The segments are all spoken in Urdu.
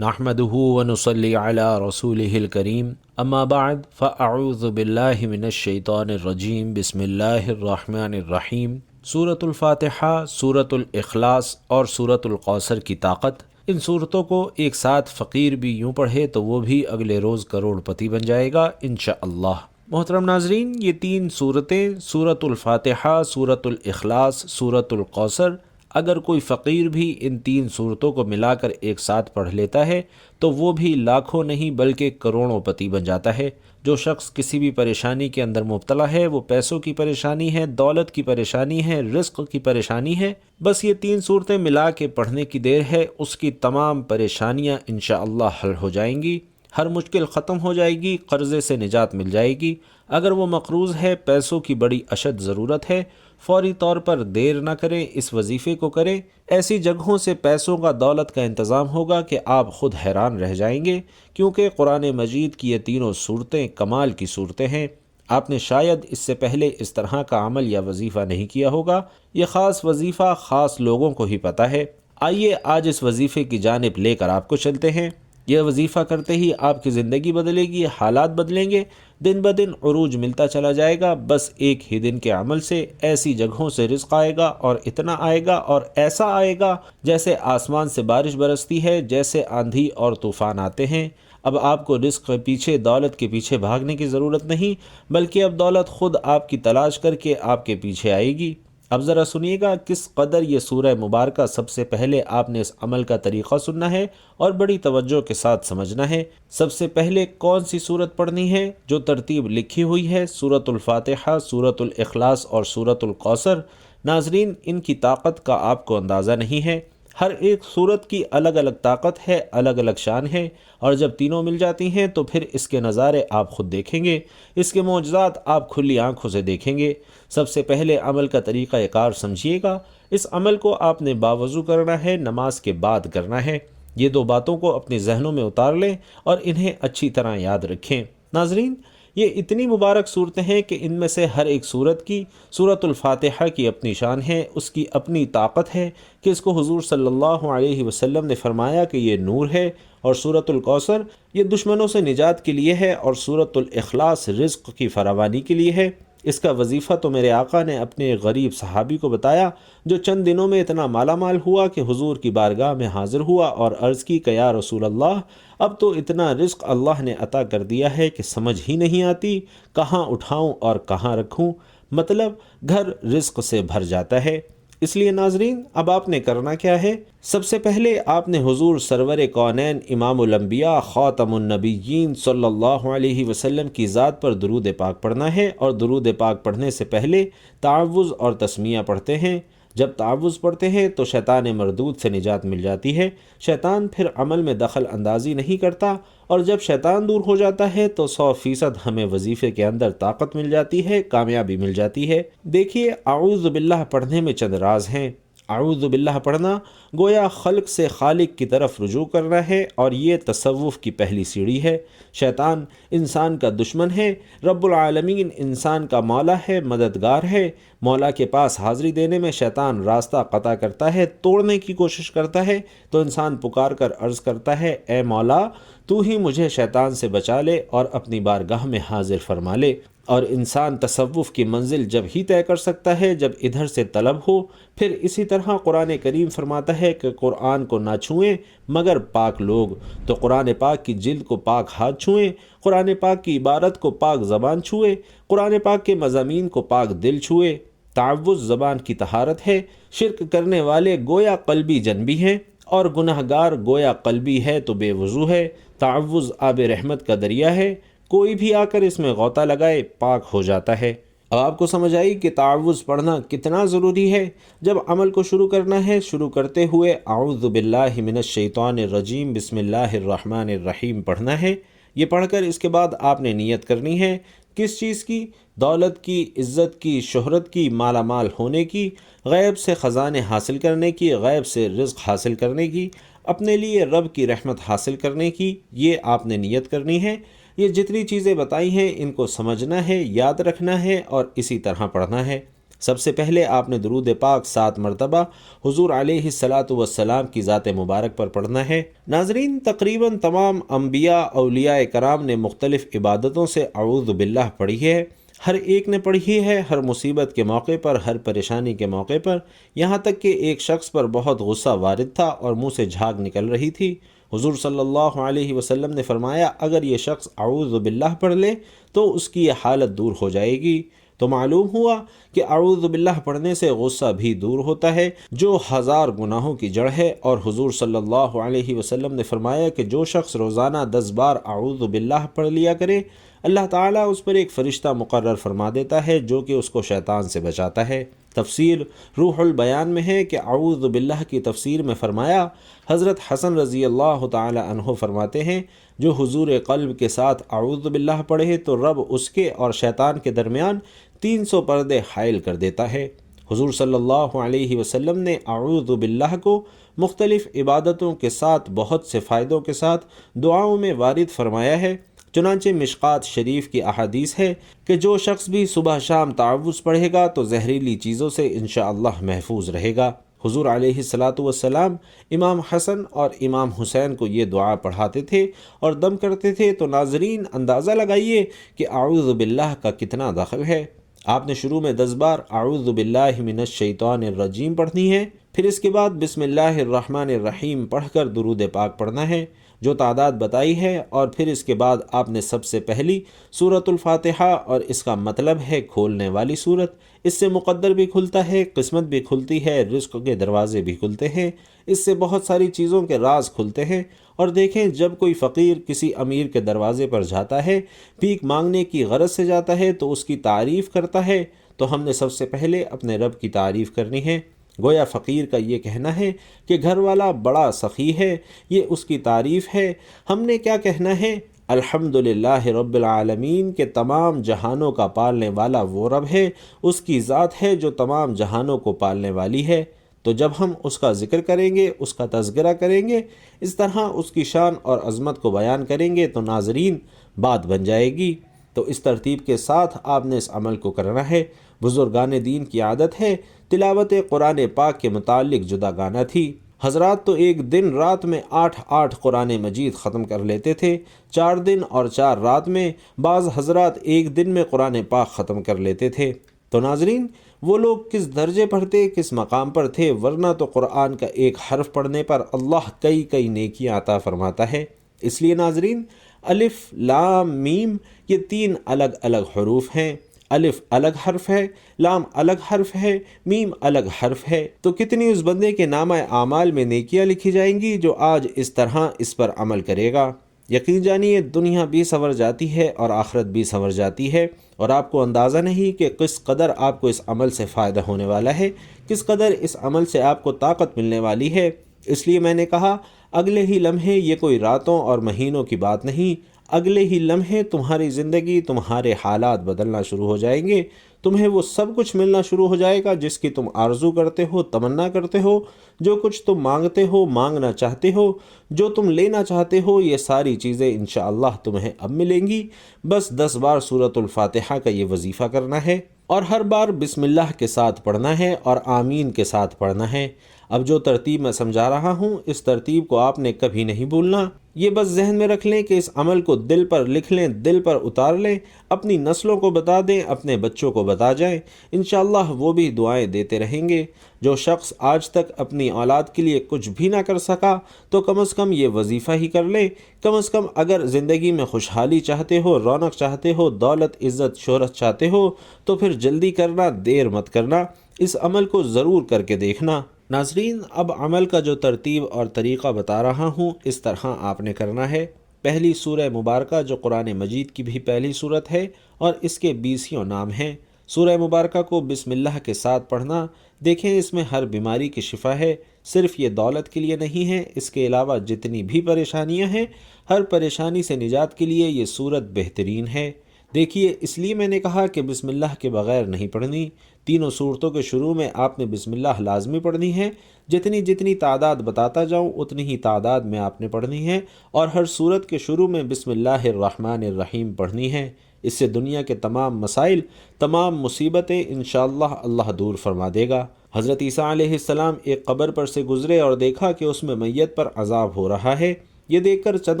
نحمده ونصلي على رسوله الكريم اما بعد فاعوذ باللہ من الشیطان الرجیم بسم اللہ الرحمن الرحیم۔ سورۃ الفاتحہ، سورۃ الاخلاص اور سورۃ القوثر کی طاقت۔ ان صورتوں کو ایک ساتھ فقیر بھی یوں پڑھے تو وہ بھی اگلے روز کروڑ پتی بن جائے گا انشاءاللہ۔ محترم ناظرین، یہ تین صورتیں سورۃ الفاتحہ، سورۃ الاخلاص، سورۃ القوثر، اگر کوئی فقیر بھی ان تین صورتوں کو ملا کر ایک ساتھ پڑھ لیتا ہے تو وہ بھی لاکھوں نہیں بلکہ کروڑوں پتی بن جاتا ہے۔ جو شخص کسی بھی پریشانی کے اندر مبتلا ہے، وہ پیسوں کی پریشانی ہے، دولت کی پریشانی ہے، رزق کی پریشانی ہے، بس یہ تین صورتیں ملا کے پڑھنے کی دیر ہے، اس کی تمام پریشانیاں انشاءاللہ حل ہو جائیں گی، ہر مشکل ختم ہو جائے گی، قرضے سے نجات مل جائے گی۔ اگر وہ مقروض ہے، پیسوں کی بڑی اشد ضرورت ہے، فوری طور پر دیر نہ کریں، اس وظیفے کو کریں۔ ایسی جگہوں سے پیسوں کا، دولت کا انتظام ہوگا کہ آپ خود حیران رہ جائیں گے، کیونکہ قرآن مجید کی یہ تینوں صورتیں کمال کی صورتیں ہیں۔ آپ نے شاید اس سے پہلے اس طرح کا عمل یا وظیفہ نہیں کیا ہوگا، یہ خاص وظیفہ خاص لوگوں کو ہی پتہ ہے۔ آئیے آج اس وظیفے کی جانب لے کر آپ کو چلتے ہیں۔ یہ وظیفہ کرتے ہی آپ کی زندگی بدلے گی، حالات بدلیں گے، دن بدن عروج ملتا چلا جائے گا۔ بس ایک ہی دن کے عمل سے ایسی جگہوں سے رزق آئے گا، اور اتنا آئے گا اور ایسا آئے گا جیسے آسمان سے بارش برستی ہے، جیسے آندھی اور طوفان آتے ہیں۔ اب آپ کو رزق کے پیچھے، دولت کے پیچھے بھاگنے کی ضرورت نہیں، بلکہ اب دولت خود آپ کی تلاش کر کے آپ کے پیچھے آئے گی۔ اب ذرا سنیے گا کس قدر یہ سورہ مبارکہ سب سے پہلے آپ نے اس عمل کا طریقہ سننا ہے اور بڑی توجہ کے ساتھ سمجھنا ہے۔ سب سے پہلے کون سی سورت پڑھنی ہے؟ جو ترتیب لکھی ہوئی ہے، سورۃ الفاتحہ، سورۃ الاخلاص اور سورۃ القوثر۔ ناظرین، ان کی طاقت کا آپ کو اندازہ نہیں ہے۔ ہر ایک صورت کی الگ الگ طاقت ہے، الگ الگ شان ہے، اور جب تینوں مل جاتی ہیں تو پھر اس کے نظارے آپ خود دیکھیں گے، اس کے معجزات آپ کھلی آنکھوں سے دیکھیں گے۔ سب سے پہلے عمل کا طریقہ کار سمجھیے گا۔ اس عمل کو آپ نے باوضو کرنا ہے، نماز کے بعد کرنا ہے۔ یہ دو باتوں کو اپنے ذہنوں میں اتار لیں اور انہیں اچھی طرح یاد رکھیں۔ ناظرین، یہ اتنی مبارک صورتیں ہیں کہ ان میں سے ہر ایک صورت کی، سورۃ الفاتحہ کی اپنی شان ہے، اس کی اپنی طاقت ہے کہ اس کو حضور صلی اللہ علیہ وسلم نے فرمایا کہ یہ نور ہے، اور سورۃ القوثر یہ دشمنوں سے نجات کے لیے ہے، اور سورۃ الاخلاص رزق کی فراوانی کے لیے ہے۔ اس کا وظیفہ تو میرے آقا نے اپنے غریب صحابی کو بتایا، جو چند دنوں میں اتنا مالا مال ہوا کہ حضور کی بارگاہ میں حاضر ہوا اور عرض کی کہ یا رسول اللہ، اب تو اتنا رزق اللہ نے عطا کر دیا ہے کہ سمجھ ہی نہیں آتی کہاں اٹھاؤں اور کہاں رکھوں، مطلب گھر رزق سے بھر جاتا ہے۔ اس لیے ناظرین، اب آپ نے کرنا کیا ہے؟ سب سے پہلے آپ نے حضور سرور کونین، امام الانبیاء، خاتم النبیین صلی اللہ علیہ وسلم کی ذات پر درود پاک پڑھنا ہے، اور درود پاک پڑھنے سے پہلے تعوذ اور تسمیہ پڑھتے ہیں۔ جب تعوذ پڑھتے ہیں تو شیطان مردود سے نجات مل جاتی ہے، شیطان پھر عمل میں دخل اندازی نہیں کرتا، اور جب شیطان دور ہو جاتا ہے تو 100% ہمیں وظیفے کے اندر طاقت مل جاتی ہے، کامیابی مل جاتی ہے۔ دیکھیے، اعوذ باللہ پڑھنے میں چند راز ہیں۔ اعوذ باللہ پڑھنا گویا خلق سے خالق کی طرف رجوع کرنا ہے، اور یہ تصوف کی پہلی سیڑھی ہے۔ شیطان انسان کا دشمن ہے، رب العالمین انسان کا مولا ہے، مددگار ہے۔ مولا کے پاس حاضری دینے میں شیطان راستہ قطع کرتا ہے، توڑنے کی کوشش کرتا ہے، تو انسان پکار کر عرض کرتا ہے، اے مولا، تو ہی مجھے شیطان سے بچا لے اور اپنی بارگاہ میں حاضر فرما لے۔ اور انسان تصوف کی منزل جب ہی طے کر سکتا ہے جب ادھر سے طلب ہو۔ پھر اسی طرح قرآن کریم فرماتا ہے کہ قرآن کو نہ چھوئیں مگر پاک لوگ، تو قرآن پاک کی جلد کو پاک ہاتھ چھوئیں، قرآن پاک کی عبارت کو پاک زبان چھوئے، قرآن پاک کے مضامین کو پاک دل چھوئے۔ تعوذ زبان کی طہارت ہے، شرک کرنے والے گویا قلبی جنبی ہیں، اور گناہ گار گویا قلبی ہے تو بے وضو ہے۔ تعوذ آب رحمت کا دریا ہے، کوئی بھی آ کر اس میں غوطہ لگائے پاک ہو جاتا ہے۔ اب آپ کو سمجھ آئی کہ تعوذ پڑھنا کتنا ضروری ہے۔ جب عمل کو شروع کرنا ہے، شروع کرتے ہوئے اعوذ باللہ من الشیطان الرجیم بسم اللہ الرحمن الرحیم پڑھنا ہے۔ یہ پڑھ کر اس کے بعد آپ نے نیت کرنی ہے، کس چیز کی؟ دولت کی، عزت کی، شہرت کی، مالا مال ہونے کی، غیب سے خزانے حاصل کرنے کی، غیب سے رزق حاصل کرنے کی، اپنے لیے رب کی رحمت حاصل کرنے کی۔ یہ آپ نے نیت کرنی ہے۔ یہ جتنی چیزیں بتائی ہیں ان کو سمجھنا ہے، یاد رکھنا ہے اور اسی طرح پڑھنا ہے۔ سب سے پہلے آپ نے درود پاک 7 مرتبہ حضور علیہ الصلاۃ والسلام کی ذات مبارک پر پڑھنا ہے۔ ناظرین، تقریباً تمام انبیاء اولیاء کرام نے مختلف عبادتوں سے اعوذ باللہ پڑھی ہے، ہر ایک نے پڑھی ہے، ہر مصیبت کے موقع پر، ہر پریشانی کے موقع پر، یہاں تک کہ ایک شخص پر بہت غصہ وارد تھا اور منہ سے جھاگ نکل رہی تھی۔ حضور صلی اللہ علیہ وسلم نے فرمایا اگر یہ شخص اعوذ باللہ پڑھ لے تو اس کی یہ حالت دور ہو جائے گی۔ تو معلوم ہوا کہ اعوذ باللہ پڑھنے سے غصہ بھی دور ہوتا ہے جو 1000 گناہوں کی جڑ ہے، اور حضور صلی اللہ علیہ وسلم نے فرمایا کہ جو شخص روزانہ 10 بار اعوذ باللہ پڑھ لیا کرے، اللہ تعالیٰ اس پر ایک فرشتہ مقرر فرما دیتا ہے جو کہ اس کو شیطان سے بچاتا ہے۔ تفسیر روح البیان میں ہے کہ اعوذ باللہ کی تفسیر میں فرمایا، حضرت حسن رضی اللہ تعالی عنہ فرماتے ہیں جو حضور قلب کے ساتھ اعوذ باللہ پڑھے تو رب اس کے اور شیطان کے درمیان 300 پردے حائل کر دیتا ہے۔ حضور صلی اللہ علیہ وسلم نے اعوذ باللہ کو مختلف عبادتوں کے ساتھ بہت سے فائدوں کے ساتھ دعاؤں میں وارد فرمایا ہے۔ چنانچہ مشکات شریف کی احادیث ہے کہ جو شخص بھی صبح شام تعوذ پڑھے گا تو زہریلی چیزوں سے انشاءاللہ محفوظ رہے گا۔ حضور علیہ الصلاۃ والسلام امام حسن اور امام حسین کو یہ دعا پڑھاتے تھے اور دم کرتے تھے، تو ناظرین اندازہ لگائیے کہ اعوذ باللہ کا کتنا دخل ہے۔ آپ نے شروع میں 10 بار اعوذ باللہ من الشیطان الرجیم پڑھنی ہے، پھر اس کے بعد بسم اللہ الرحمن الرحیم پڑھ کر درود پاک پڑھنا ہے جو تعداد بتائی ہے، اور پھر اس کے بعد آپ نے سب سے پہلی سورۃ الفاتحہ، اور اس کا مطلب ہے کھولنے والی سورت، اس سے مقدر بھی کھلتا ہے، قسمت بھی کھلتی ہے، رزق کے دروازے بھی کھلتے ہیں، اس سے بہت ساری چیزوں کے راز کھلتے ہیں۔ اور دیکھیں جب کوئی فقیر کسی امیر کے دروازے پر جاتا ہے، بھیک مانگنے کی غرض سے جاتا ہے تو اس کی تعریف کرتا ہے، تو ہم نے سب سے پہلے اپنے رب کی تعریف کرنی ہے۔ گویا فقیر کا یہ کہنا ہے کہ گھر والا بڑا سخی ہے، یہ اس کی تعریف ہے۔ ہم نے کیا کہنا ہے؟ الحمدللہ رب العالمین کہ تمام جہانوں کا پالنے والا وہ رب ہے، اس کی ذات ہے جو تمام جہانوں کو پالنے والی ہے۔ تو جب ہم اس کا ذکر کریں گے، اس کا تذکرہ کریں گے، اس طرح اس کی شان اور عظمت کو بیان کریں گے تو ناظرین بات بن جائے گی۔ تو اس ترتیب کے ساتھ آپ نے اس عمل کو کرنا ہے۔ بزرگان دین کی عادت ہے تلاوت قرآن پاک کے متعلق جدا گانا تھی۔ حضرات تو ایک دن رات میں 8 قرآن مجید ختم کر لیتے تھے، 4 دن اور 4 رات میں بعض حضرات ایک دن میں قرآن پاک ختم کر لیتے تھے۔ تو ناظرین وہ لوگ کس درجے پر تھے، کس مقام پر تھے، ورنہ تو قرآن کا ایک حرف پڑھنے پر اللہ کئی نیکیاں عطا فرماتا ہے۔ اس لیے ناظرین الف لام میم یہ 3 الگ الگ حروف ہیں۔ الف الگ حرف ہے، لام الگ حرف ہے، میم الگ حرف ہے، تو کتنی اس بندے کے نامہ اعمال میں نیکیاں لکھی جائیں گی جو آج اس طرح اس پر عمل کرے گا۔ یقین جانیے دنیا بھی سنور جاتی ہے اور آخرت بھی سنور جاتی ہے، اور آپ کو اندازہ نہیں کہ کس قدر آپ کو اس عمل سے فائدہ ہونے والا ہے، کس قدر اس عمل سے آپ کو طاقت ملنے والی ہے۔ اس لیے میں نے کہا اگلے ہی لمحے، یہ کوئی راتوں اور مہینوں کی بات نہیں، اگلے ہی لمحے تمہاری زندگی، تمہارے حالات بدلنا شروع ہو جائیں گے، تمہیں وہ سب کچھ ملنا شروع ہو جائے گا جس کی تم آرزو کرتے ہو، تمنا کرتے ہو، جو کچھ تم مانگتے ہو، مانگنا چاہتے ہو، جو تم لینا چاہتے ہو، یہ ساری چیزیں انشاءاللہ تمہیں اب ملیں گی۔ بس 10 بار سورۃ الفاتحہ کا یہ وظیفہ کرنا ہے، اور ہر بار بسم اللہ کے ساتھ پڑھنا ہے اور آمین کے ساتھ پڑھنا ہے۔ اب جو ترتیب میں سمجھا رہا ہوں اس ترتیب کو آپ نے کبھی نہیں بھولنا، یہ بس ذہن میں رکھ لیں کہ اس عمل کو دل پر لکھ لیں، دل پر اتار لیں، اپنی نسلوں کو بتا دیں، اپنے بچوں کو بتا جائیں، انشاءاللہ وہ بھی دعائیں دیتے رہیں گے۔ جو شخص آج تک اپنی اولاد کے لیے کچھ بھی نہ کر سکا تو کم از کم یہ وظیفہ ہی کر لے۔ کم از کم اگر زندگی میں خوشحالی چاہتے ہو، رونق چاہتے ہو، دولت عزت شہرت چاہتے ہو تو پھر جلدی کرنا، دیر مت کرنا، اس عمل کو ضرور کر کے دیکھنا۔ ناظرین اب عمل کا جو ترتیب اور طریقہ بتا رہا ہوں اس طرح آپ نے کرنا ہے۔ پہلی سورہ مبارکہ جو قرآن مجید کی بھی پہلی سورت ہے اور اس کے 20 نام ہیں، سورہ مبارکہ کو بسم اللہ کے ساتھ پڑھنا۔ دیکھیں اس میں ہر بیماری کی شفا ہے، صرف یہ دولت کے لیے نہیں ہے، اس کے علاوہ جتنی بھی پریشانیاں ہیں ہر پریشانی سے نجات کے لیے یہ سورت بہترین ہے۔ دیکھیے اس لیے میں نے کہا کہ بسم اللہ کے بغیر نہیں پڑھنی۔ تینوں صورتوں کے شروع میں آپ نے بسم اللہ لازمی پڑھنی ہے، جتنی تعداد بتاتا جاؤں اتنی ہی تعداد میں آپ نے پڑھنی ہے، اور ہر صورت کے شروع میں بسم اللہ الرحمن الرحیم پڑھنی ہے۔ اس سے دنیا کے تمام مسائل، تمام مصیبتیں انشاءاللہ اللہ دور فرما دے گا۔ حضرت عیسیٰ علیہ السلام ایک قبر پر سے گزرے اور دیکھا کہ اس میں میت پر عذاب ہو رہا ہے۔ یہ دیکھ کر چند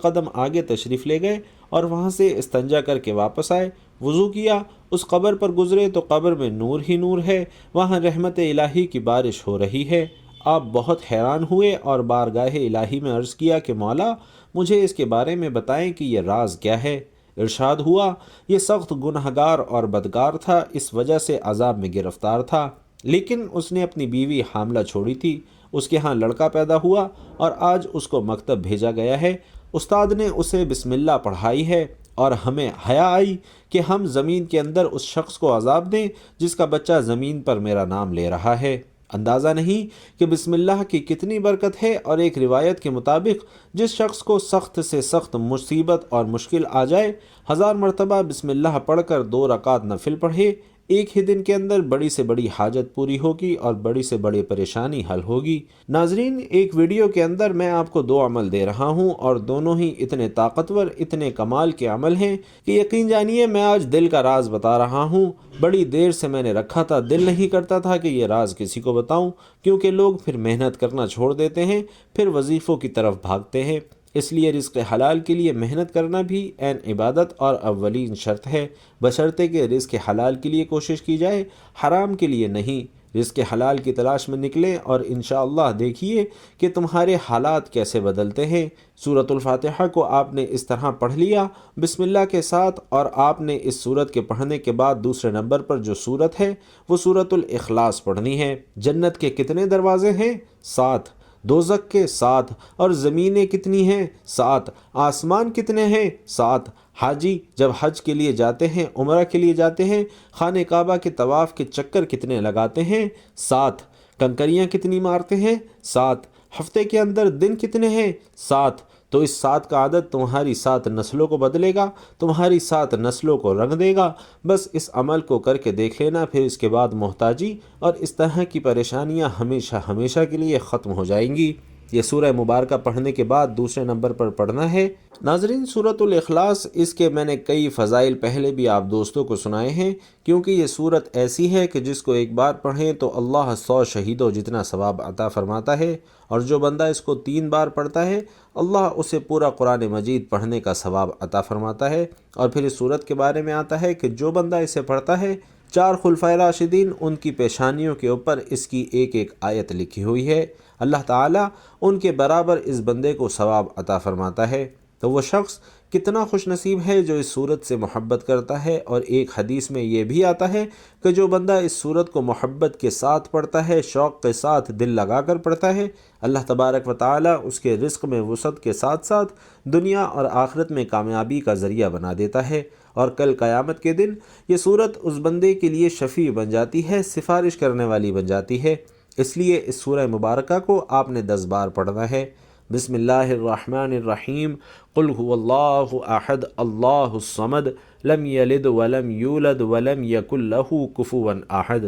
قدم آگے تشریف لے گئے اور وہاں سے استنجا کر کے واپس آئے، وضو کیا، اس قبر پر گزرے تو قبر میں نور ہی نور ہے، وہاں رحمت الہی کی بارش ہو رہی ہے۔ آپ بہت حیران ہوئے اور بارگاہ الہی میں عرض کیا کہ مولا مجھے اس کے بارے میں بتائیں کہ یہ راز کیا ہے۔ ارشاد ہوا یہ سخت گنہگار اور بدکار تھا، اس وجہ سے عذاب میں گرفتار تھا، لیکن اس نے اپنی بیوی حاملہ چھوڑی تھی، اس کے ہاں لڑکا پیدا ہوا اور آج اس کو مکتب بھیجا گیا ہے، استاد نے اسے بسم اللہ پڑھائی ہے اور ہمیں حیا آئی کہ ہم زمین کے اندر اس شخص کو عذاب دیں جس کا بچہ زمین پر میرا نام لے رہا ہے۔ اندازہ نہیں کہ بسم اللہ کی کتنی برکت ہے، اور ایک روایت کے مطابق جس شخص کو سخت سے سخت مصیبت اور مشکل آ جائے، 1000 مرتبہ بسم اللہ پڑھ کر 2 رکعت نفل پڑھے، ایک ہی دن کے اندر بڑی سے بڑی حاجت پوری ہوگی اور بڑی سے بڑی پریشانی حل ہوگی۔ ناظرین، ایک ویڈیو کے اندر میں آپ کو 2 عمل دے رہا ہوں اور دونوں ہی اتنے طاقتور، اتنے کمال کے عمل ہیں کہ یقین جانیے میں آج دل کا راز بتا رہا ہوں۔ بڑی دیر سے میں نے رکھا تھا، دل نہیں کرتا تھا کہ یہ راز کسی کو بتاؤں، کیونکہ لوگ پھر محنت کرنا چھوڑ دیتے ہیں، پھر وظیفوں کی طرف بھاگتے ہیں۔ اس لیے رزق حلال کے لیے محنت کرنا بھی عین عبادت اور اولین شرط ہے، بشرطے کہ رزق حلال کے لیے کوشش کی جائے، حرام کے لیے نہیں۔ رزق حلال کی تلاش میں نکلیں اور انشاءاللہ دیکھیے کہ تمہارے حالات کیسے بدلتے ہیں۔ سورۃ الفاتحہ کو آپ نے اس طرح پڑھ لیا بسم اللہ کے ساتھ، اور آپ نے اس سورت کے پڑھنے کے بعد دوسرے نمبر پر جو سورت ہے وہ سورۃ الاخلاص پڑھنی ہے۔ جنت کے کتنے دروازے ہیں؟ 7۔ دوزخ کے 7۔ اور زمینیں کتنی ہیں؟ 7۔ آسمان کتنے ہیں؟ 7۔ حاجی جب حج کے لیے جاتے ہیں، عمرہ کے لیے جاتے ہیں، خانہ کعبہ کے طواف کے چکر کتنے لگاتے ہیں؟ 7۔ کنکریاں کتنی مارتے ہیں؟ 7۔ ہفتے کے اندر دن کتنے ہیں؟ 7۔ تو اس 7 کا عدد تمہاری 7 نسلوں کو بدلے گا، تمہاری 7 نسلوں کو رنگ دے گا۔ بس اس عمل کو کر کے دیکھ لینا، پھر اس کے بعد محتاجی اور اس طرح کی پریشانیاں ہمیشہ ہمیشہ کے لیے ختم ہو جائیں گی۔ یہ سورہ مبارکہ پڑھنے کے بعد دوسرے نمبر پر پڑھنا ہے۔ ناظرین، سورۃ الاخلاص، اس کے میں نے کئی فضائل پہلے بھی آپ دوستوں کو سنائے ہیں، کیونکہ یہ سورت ایسی ہے کہ جس کو ایک بار پڑھیں تو اللہ 100 شہیدوں جتنا ثواب عطا فرماتا ہے، اور جو بندہ اس کو 3 بار پڑھتا ہے اللہ اسے پورا قرآن مجید پڑھنے کا ثواب عطا فرماتا ہے۔ اور پھر اس سورت کے بارے میں آتا ہے کہ جو بندہ اسے پڑھتا ہے، 4 خلفائے راشدین ان کی پیشانیوں کے اوپر اس کی ایک ایک آیت لکھی ہوئی ہے، اللہ تعالیٰ ان کے برابر اس بندے کو ثواب عطا فرماتا ہے۔ تو وہ شخص کتنا خوش نصیب ہے جو اس سورت سے محبت کرتا ہے۔ اور ایک حدیث میں یہ بھی آتا ہے کہ جو بندہ اس سورت کو محبت کے ساتھ پڑھتا ہے، شوق کے ساتھ دل لگا کر پڑھتا ہے، اللہ تبارک و تعالیٰ اس کے رزق میں وسعت کے ساتھ ساتھ دنیا اور آخرت میں کامیابی کا ذریعہ بنا دیتا ہے، اور کل قیامت کے دن یہ سورت اس بندے کے لیے شفیع بن جاتی ہے، سفارش کرنے والی بن جاتی ہے۔ اس لیے اس سورہ مبارکہ کو آپ نے 10 بار پڑھنا ہے۔ بسم اللہ الرحمن الرحیم، قل هو اللہ احد اللہ الصمد لم یلد ولم یولد ولم یکن لہ کفوا احد۔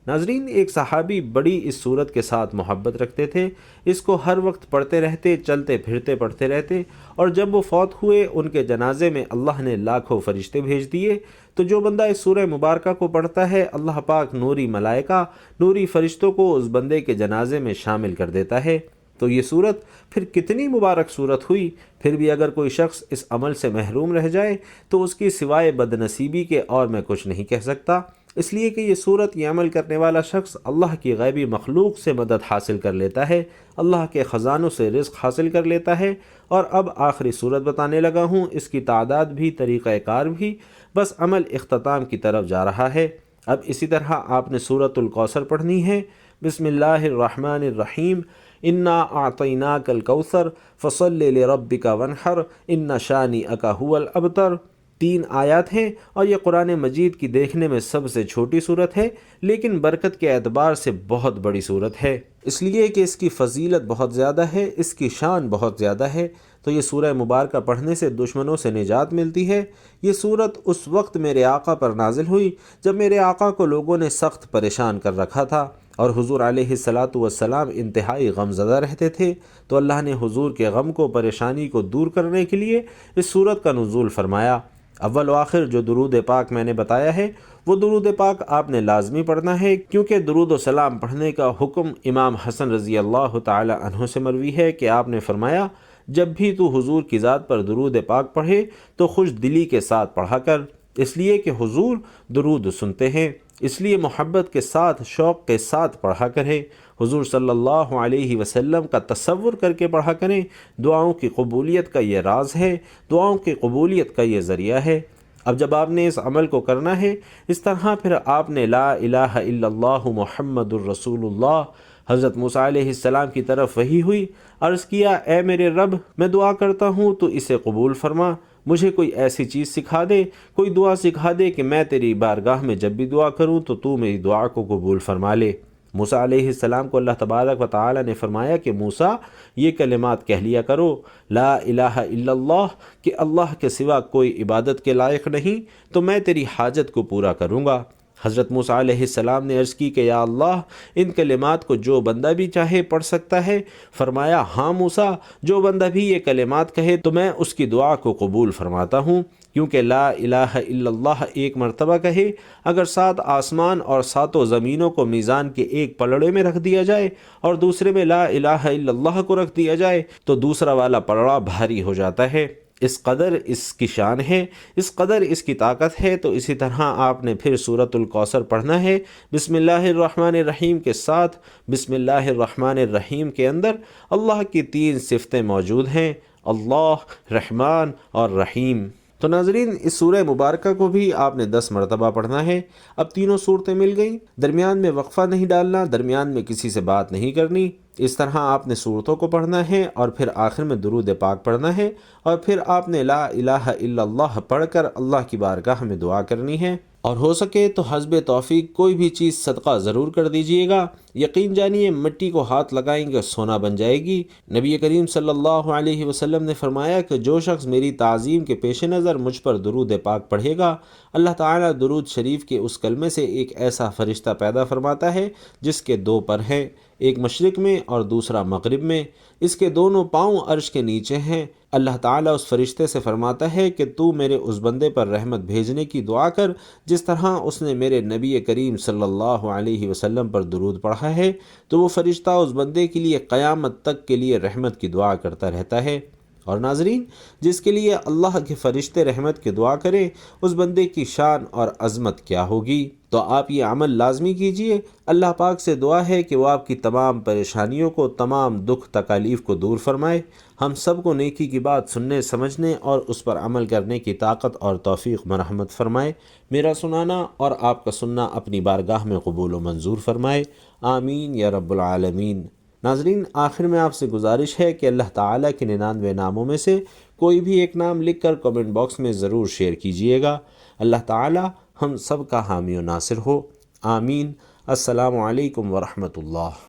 ناظرین، ایک صحابی بڑی اس سورت کے ساتھ محبت رکھتے تھے، اس کو ہر وقت پڑھتے رہتے، چلتے پھرتے پڑھتے رہتے، اور جب وہ فوت ہوئے ان کے جنازے میں اللہ نے لاکھوں فرشتے بھیج دیے۔ تو جو بندہ اس سورہ مبارکہ کو پڑھتا ہے، اللہ پاک نوری ملائکہ، نوری فرشتوں کو اس بندے کے جنازے میں شامل کر دیتا ہے۔ تو یہ سورت پھر کتنی مبارک سورت ہوئی۔ پھر بھی اگر کوئی شخص اس عمل سے محروم رہ جائے تو اس کی سوائے بد نصیبی کے اور میں کچھ نہیں کہہ سکتا، اس لیے کہ یہ سورت، یہ عمل کرنے والا شخص اللہ کی غیبی مخلوق سے مدد حاصل کر لیتا ہے، اللہ کے خزانوں سے رزق حاصل کر لیتا ہے۔ اور اب آخری سورت بتانے لگا ہوں، اس کی تعداد بھی، طریقہ کار بھی، بس عمل اختتام کی طرف جا رہا ہے۔ اب اسی طرح آپ نے سورۃ الکوثر پڑھنی ہے۔ بسم اللہ الرحمن الرحیم، انا اعطیناک الکوثر فصل لربک وانحر ان شانئک هو الابتر۔ 3 آیات ہیں، اور یہ قرآن مجید کی دیکھنے میں سب سے چھوٹی صورت ہے، لیکن برکت کے اعتبار سے بہت بڑی صورت ہے، اس لیے کہ اس کی فضیلت بہت زیادہ ہے، اس کی شان بہت زیادہ ہے۔ تو یہ سورہ مبارکہ پڑھنے سے دشمنوں سے نجات ملتی ہے۔ یہ سورت اس وقت میرے آقا پر نازل ہوئی جب میرے آقا کو لوگوں نے سخت پریشان کر رکھا تھا، اور حضور علیہ الصلاۃ والسلام انتہائی غم زدہ رہتے تھے۔ تو اللہ نے حضور کے غم کو، پریشانی کو دور کرنے کے لیے اس سورت کا نزول فرمایا۔ اول و آخر جو درود پاک میں نے بتایا ہے وہ درود پاک آپ نے لازمی پڑھنا ہے، کیونکہ درود و سلام پڑھنے کا حکم امام حسن رضی اللہ تعالی عنہ سے مروی ہے کہ آپ نے فرمایا، جب بھی تو حضور کی ذات پر درود پاک پڑھے تو خوش دلی کے ساتھ پڑھا کر، اس لیے کہ حضور درود سنتے ہیں، اس لیے محبت کے ساتھ شوق کے ساتھ پڑھا کرے، حضور صلی اللہ علیہ وسلم کا تصور کر کے پڑھا کریں۔ دعاؤں کی قبولیت کا یہ راز ہے، دعاؤں کی قبولیت کا یہ ذریعہ ہے۔ اب جب آپ نے اس عمل کو کرنا ہے اس طرح، پھر آپ نے لا الہ الا اللہ محمد الرسول اللہ، حضرت موسیٰ علیہ السلام کی طرف وحی ہوئی، عرض کیا، اے میرے رب، میں دعا کرتا ہوں تو اسے قبول فرما، مجھے کوئی ایسی چیز سکھا دے، کوئی دعا سکھا دے کہ میں تیری بارگاہ میں جب بھی دعا کروں تو میری دعا کو قبول فرما لے۔ موسیٰ علیہ السلام کو اللہ تبارک و تعالی نے فرمایا کہ موسیٰ، یہ کلمات کہہ لیا کرو، لا الہ الا اللہ، کہ اللہ کے سوا کوئی عبادت کے لائق نہیں، تو میں تیری حاجت کو پورا کروں گا۔ حضرت موسیٰ علیہ السلام نے عرض کی کہ یا اللہ، ان کلمات کو جو بندہ بھی چاہے پڑھ سکتا ہے؟ فرمایا، ہاں موسیٰ، جو بندہ بھی یہ کلمات کہے تو میں اس کی دعا کو قبول فرماتا ہوں، کیونکہ لا الہ الا اللہ ایک مرتبہ کہے، اگر 7 آسمان اور 7 زمینوں کو میزان کے ایک پلڑے میں رکھ دیا جائے اور دوسرے میں لا الہ الا اللہ کو رکھ دیا جائے تو دوسرا والا پلڑا بھاری ہو جاتا ہے۔ اس قدر اس کی شان ہے، اس قدر اس کی طاقت ہے۔ تو اسی طرح آپ نے پھر سورۃ الکوثر پڑھنا ہے۔ بسم اللہ الرحمن الرحیم کے ساتھ، بسم اللہ الرحمن الرحیم کے اندر اللہ کی 3 صفتیں موجود ہیں، اللہ، رحمان اور رحیم۔ تو ناظرین، اس سورہ مبارکہ کو بھی آپ نے 10 مرتبہ پڑھنا ہے۔ اب تینوں صورتیں مل گئیں، درمیان میں وقفہ نہیں ڈالنا، درمیان میں کسی سے بات نہیں کرنی۔ اس طرح آپ نے صورتوں کو پڑھنا ہے اور پھر آخر میں درود پاک پڑھنا ہے، اور پھر آپ نے لا الہ الا اللہ پڑھ کر اللہ کی بارگاہ میں دعا کرنی ہے، اور ہو سکے تو حسب توفیق کوئی بھی چیز صدقہ ضرور کر دیجئے گا۔ یقین جانیے، مٹی کو ہاتھ لگائیں گے سونا بن جائے گی۔ نبی کریم صلی اللہ علیہ وسلم نے فرمایا کہ جو شخص میری تعظیم کے پیش نظر مجھ پر درود پاک پڑھے گا، اللہ تعالیٰ درود شریف کے اس کلمے سے ایک ایسا فرشتہ پیدا فرماتا ہے جس کے 2 پر ہیں، ایک مشرق میں اور دوسرا مغرب میں، اس کے دونوں پاؤں عرش کے نیچے ہیں۔ اللہ تعالیٰ اس فرشتے سے فرماتا ہے کہ تو میرے اس بندے پر رحمت بھیجنے کی دعا کر جس طرح اس نے میرے نبی کریم صلی اللہ علیہ وسلم پر درود پڑھا ہے، تو وہ فرشتہ اس بندے کے لیے قیامت تک کے لیے رحمت کی دعا کرتا رہتا ہے۔ اور ناظرین، جس کے لیے اللہ کے فرشتے رحمت کی دعا کریں، اس بندے کی شان اور عظمت کیا ہوگی۔ تو آپ یہ عمل لازمی کیجئے۔ اللہ پاک سے دعا ہے کہ وہ آپ کی تمام پریشانیوں کو، تمام دکھ تکالیف کو دور فرمائے، ہم سب کو نیکی کی بات سننے، سمجھنے اور اس پر عمل کرنے کی طاقت اور توفیق مرحمت فرمائے۔ میرا سنانا اور آپ کا سننا اپنی بارگاہ میں قبول و منظور فرمائے، آمین یا رب العالمین۔ ناظرین، آخر میں آپ سے گزارش ہے کہ اللہ تعالیٰ کے 99 ناموں میں سے کوئی بھی ایک نام لکھ کر کمنٹ باکس میں ضرور شیئر کیجئے گا۔ اللہ تعالیٰ ہم سب کا حامی و ناصر ہو، آمین۔ السلام علیکم ورحمۃ اللہ۔